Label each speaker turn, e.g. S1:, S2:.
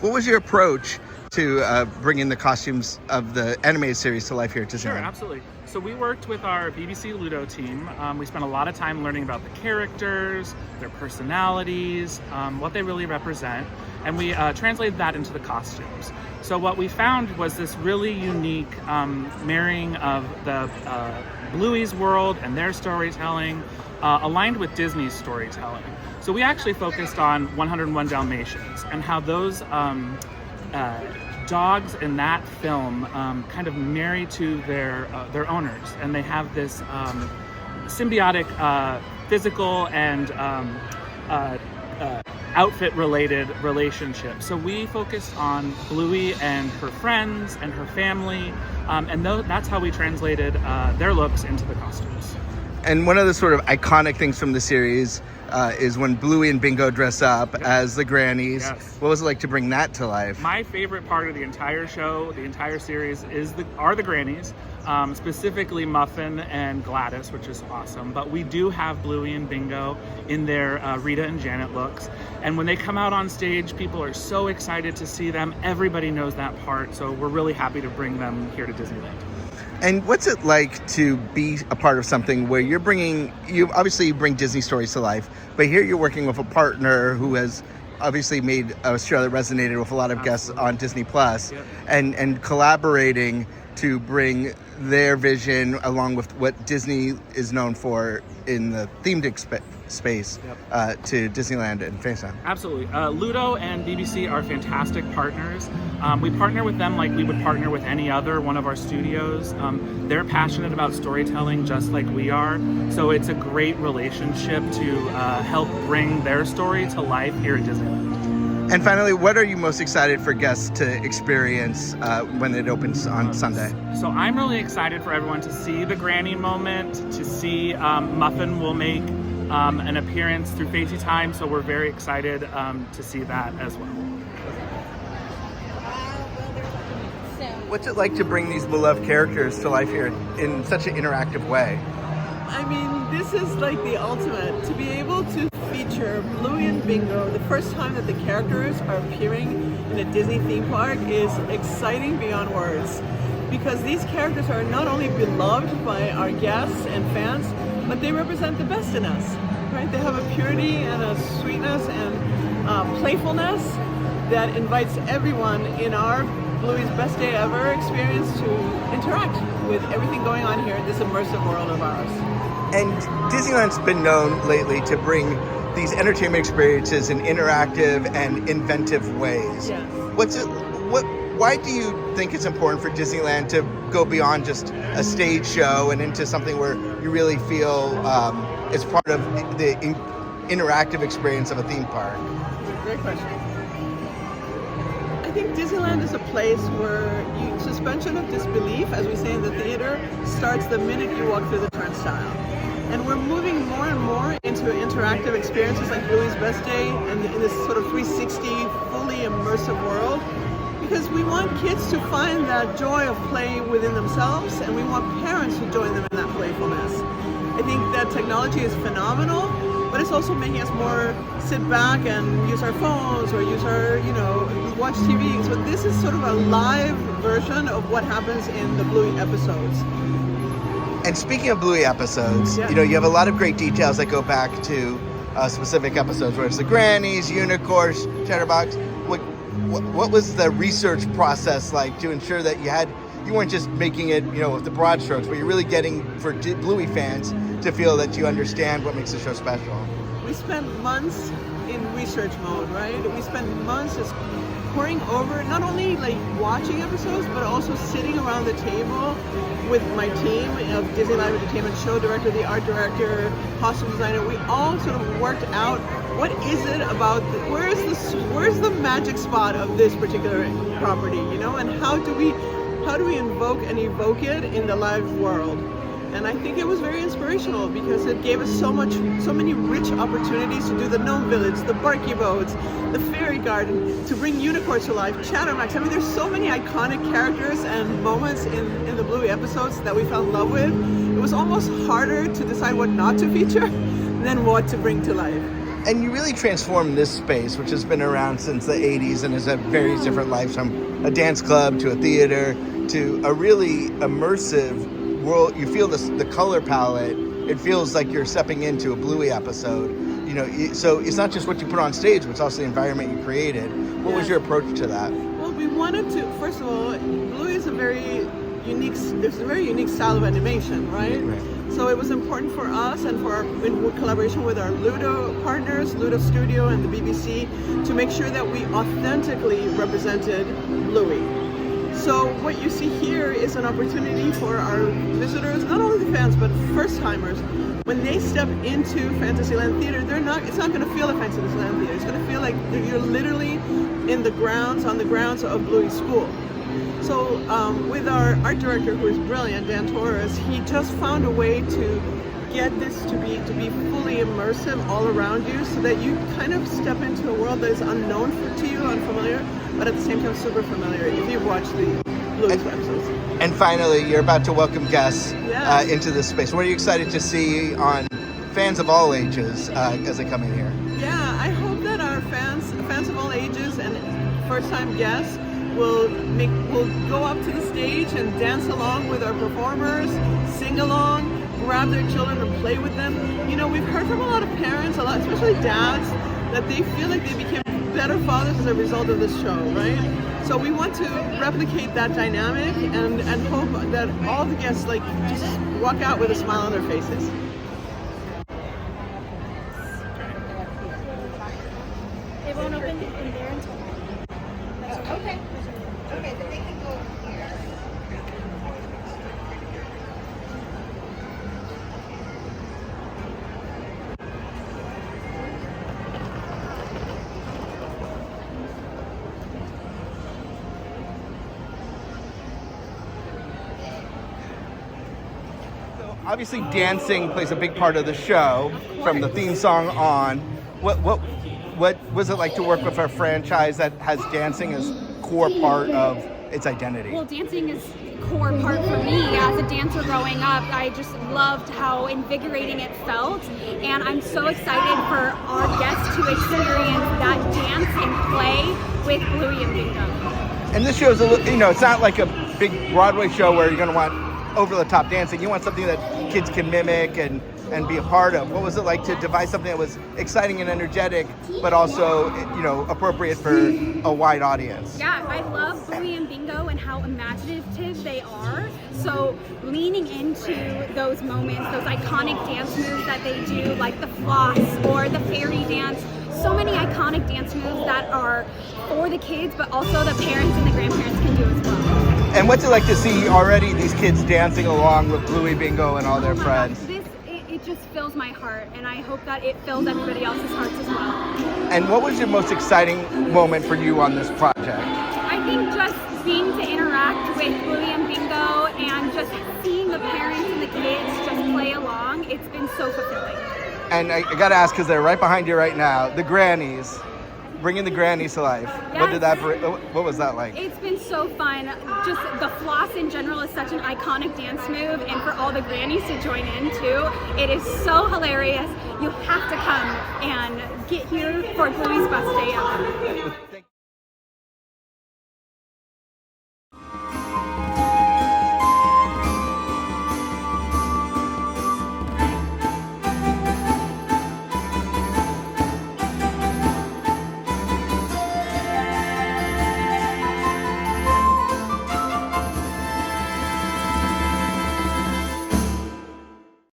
S1: What was your approach to bringing the costumes of the animated series to life here at Disneyland?
S2: Sure, absolutely. So we worked with our BBC Ludo team. We spent a lot of time learning about the characters, their personalities, what they really represent, and we translated that into the costumes. So what we found was this really unique marrying of the Bluey's world and their storytelling aligned with Disney's storytelling. So we actually focused on 101 Dalmatians and how those dogs in that film kind of marry to their owners, and they have this symbiotic physical and outfit-related relationship. So we focused on Bluey and her friends and her family, and that's how we translated their looks into the costumes.
S1: And one of the sort of iconic things from the series is when Bluey and Bingo dress up as the Grannies.
S2: Yes.
S1: What was it like to bring that to life?
S2: My favorite part of the entire show, the entire series, are the Grannies, specifically Muffin and Gladys, which is awesome. But we do have Bluey and Bingo in their Rita and Janet looks. And when they come out on stage, people are so excited to see them. Everybody knows that part, so we're really happy to bring them here to Disneyland.
S1: And what's it like to be a part of something where you bring Disney stories to life, but here you're working with a partner who has obviously made a show that resonated with a lot of guests on Disney Plus,
S2: Yep.
S1: and collaborating to bring their vision along with what Disney is known for in the themed space to Disneyland and Fantasyland.
S2: Absolutely. Ludo and BBC are fantastic partners. We partner with them like we would partner with any other one of our studios. They're passionate about storytelling just like we are, so it's a great relationship to help bring their story to life here at Disneyland.
S1: And finally, what are you most excited for guests to experience when it opens on Sunday?
S2: So I'm really excited for everyone to see the Granny moment, to see Muffin will make an appearance through FaceTime, so we're very excited to see that as well.
S1: What's it like to bring these beloved characters to life here in such an interactive way?
S3: I mean, this is like the ultimate. To be able to feature Bluey and Bingo the first time that the characters are appearing in a Disney theme park is exciting beyond words. Because these characters are not only beloved by our guests and fans, but they represent the best in us, right? They have a purity and a sweetness and playfulness that invites everyone in our Bluey's Best Day Ever experience to interact with everything going on here in this immersive world of ours.
S1: And Disneyland's been known lately to bring these entertainment experiences in interactive and inventive ways.
S3: Yes.
S1: Why do you think it's important for Disneyland to go beyond just a stage show and into something where you really feel it's part of the interactive experience of a theme park?
S3: Great question. I think Disneyland is a place where suspension of disbelief, as we say in the theater, starts the minute you walk through the turnstile. And we're moving more and more into interactive experiences like Bluey's Best Day and in this sort of 360, fully immersive world. Because we want kids to find that joy of play within themselves, and we want parents to join them in that playfulness. I think that technology is phenomenal, but it's also making us more sit back and use our phones or use our, watch TV. So this is sort of a live version of what happens in the Bluey episodes.
S1: And speaking of Bluey episodes, you have a lot of great details that go back to specific episodes, where it's the Grannies, Unicorns, Chatterbox. What was the research process like to ensure that you weren't just making it, with the broad strokes, but you're really getting for Bluey fans to feel that you understand what makes the show special?
S3: We spent months in research mode, right? We spent months just poring over, not only like watching episodes, but also sitting around the table with my team of Disneyland Entertainment, show director, the art director, costume designer. We all sort of worked out what is it about, where's the magic spot of this particular property, and how do we invoke and evoke it in the live world? And I think it was very inspirational because it gave us so many rich opportunities to do the gnome village, the barky boats, the fairy garden, to bring unicorns to life, Chatterbox. I mean, there's so many iconic characters and moments in the Bluey episodes that we fell in love with. It was almost harder to decide what not to feature than what to bring to life.
S1: And you really transformed this space, which has been around since the 80s and has had various different lives, from a dance club to a theater to a really immersive world. You feel the color palette. It feels like you're stepping into a Bluey episode. You know, so it's not just what you put on stage, but it's also the environment you created. What was your approach to that?
S3: Well, we wanted to, first of all, Bluey is there's a very unique style of animation, right? So it was important for us and in collaboration with our Ludo partners, Ludo Studio and the BBC, to make sure that we authentically represented Bluey. So what you see here is an opportunity for our visitors, not only the fans, but first-timers. When they step into Fantasyland Theatre, it's not going to feel like Fantasyland Theatre. It's going to feel like you're literally on the grounds of Bluey School. So with our art director, who is brilliant, Dan Torres, he just found a way to get this to be fully immersive all around you, so that you kind of step into a world that is unknown to you, unfamiliar, but at the same time super familiar if you've watched the Bluey episodes.
S1: And finally, you're about to welcome guests into this space. What are you excited to see on fans of all ages as they come in here?
S3: Yeah, I hope that our fans of all ages and first-time guests will go up to the stage and dance along with our performers, sing along, grab their children and play with them. You know, we've heard from a lot of parents, especially dads, that they feel like they became better fathers as a result of this show, right? So we want to replicate that dynamic and hope that all the guests just walk out with a smile on their faces.
S4: It won't open in there until. Okay. Okay, then they can go here.
S1: Obviously, dancing plays a big part of the show, from the theme song on. What was it like to work with a franchise that has dancing as core part of its identity?
S4: Well, dancing is a core part for me. As a dancer growing up, I just loved how invigorating it felt, and I'm so excited for our guests to experience that dance and play with Bluey and Bingo.
S1: And this show is it's not like a big Broadway show where you're going to want over-the-top dancing. You want something that kids can mimic and be a part of. What was it like to devise something that was exciting and energetic, but also, appropriate for a wide audience?
S4: Yeah, I love Bluey and Bingo and how imaginative they are. So leaning into those moments, those iconic dance moves that they do, like the floss or the fairy dance, so many iconic dance moves that are for the kids, but also the parents and the grandparents can do as well.
S1: And what's it like to see already these kids dancing along with Bluey, Bingo, and all their friends?
S4: It just fills my heart, and I hope that it fills everybody else's hearts as well.
S1: And what was your most exciting moment for you on this project?
S4: I think just being to interact with Bluey and Bingo and just seeing the parents and the kids just play along, it's been so fulfilling.
S1: And I gotta ask, because they're right behind you right now, the Grannies. Bringing the Grannies to life.
S4: Yes.
S1: What was that like?
S4: It's been so fun. Just the floss in general is such an iconic dance move, and for all the Grannies to join in too, it is so hilarious. You have to come and get here for Bluey's best day ever.